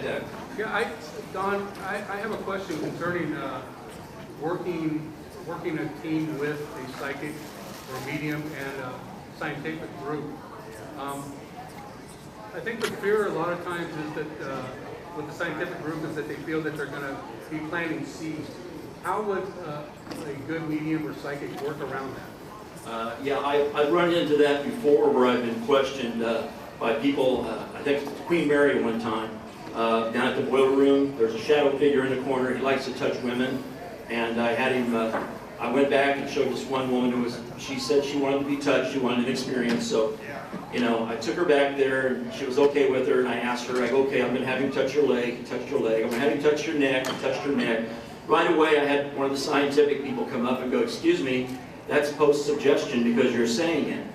ahead, Doug. Yeah, Don, I have a question concerning working a team with a psychic or medium and a scientific group. I think the fear a lot of times is that with the scientific group is that they feel that they're going to be planting seeds. How would a good medium or psychic work around that? Yeah, I've run into that before where I've been questioned by people, I think Queen Mary one time, down at the boiler room. There's a shadow figure in the corner. He likes to touch women. And I had him, I went back and showed this one woman who she said she wanted to be touched, she wanted an experience. So, you know, I took her back there and she was okay with her, and I asked her, I go, okay, I'm going to have you touch your leg. He touched your leg. I'm going to have you touch your neck. He touched her neck. Right away, I had one of the scientific people come up and go, excuse me, that's post-suggestion because you're saying it.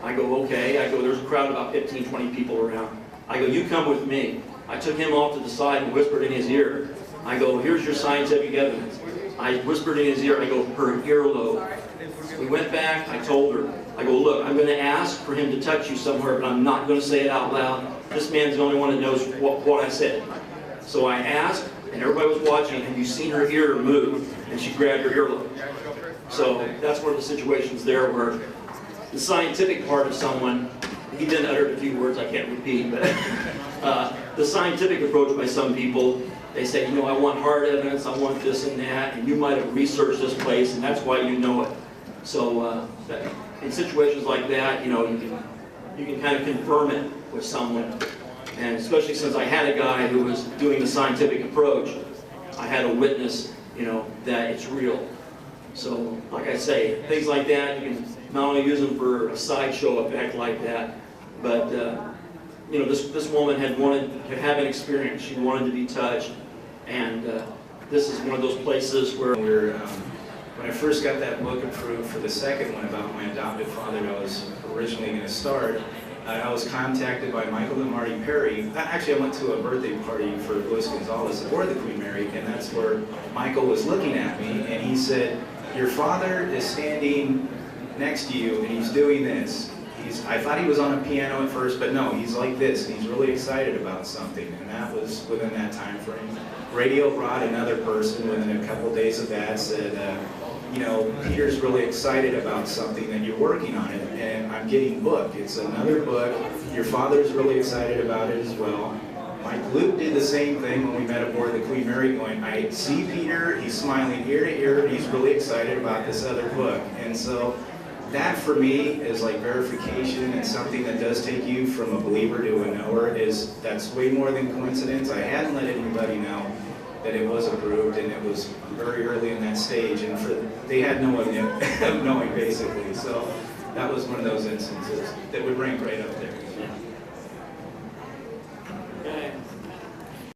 I go, okay. I go, there's a crowd of about 15, 20 people around. I go, you come with me. I took him off to the side and whispered in his ear. I go, here's your scientific evidence. I whispered in his ear, I go, her earlobe. We went back, I told her, I go, look, I'm going to ask for him to touch you somewhere, but I'm not going to say it out loud. This man's the only one that knows what I said. So I asked, and everybody was watching, have you seen her ear move? And she grabbed her earlobe. So that's one of the situations there where the scientific part of someone, he then uttered a few words I can't repeat, but the scientific approach by some people, they say, you know, I want hard evidence, I want this and that, and you might have researched this place, and that's why you know it. So in situations like that, you know, you can kind of confirm it with someone. And especially since I had a guy who was doing the scientific approach, I had a witness, you know, that it's real. So, like I say, things like that, you can not only use them for a sideshow effect like that, but, you know, this woman had wanted to have an experience. She wanted to be touched. And this is one of those places where when I first got that book approved for the second one about my adopted father that I was originally going to start, I was contacted by Michael and Marty Perry. Actually, I went to a birthday party for Luis Gonzalez aboard the Queen Mary, and that's where Michael was looking at me, and he said, your father is standing next to you, and he's doing this. I thought he was on a piano at first, but no, he's like this, and he's really excited about something, and that was within that time frame. Radio brought another person within a couple days of that, said, you know, Peter's really excited about something that you're working on it, and I'm getting booked. It's another book. Your father's really excited about it as well. Mike Luke did the same thing when we met aboard the Queen Mary, going, I see Peter, he's smiling ear to ear, he's really excited about this other book. And so that for me is like verification, and something that does take you from a believer to a knower. That's way more than coincidence. I hadn't let anybody know that it was approved, and it was very early in that stage, and they had no way of knowing basically. So that was one of those instances that would rank right up there.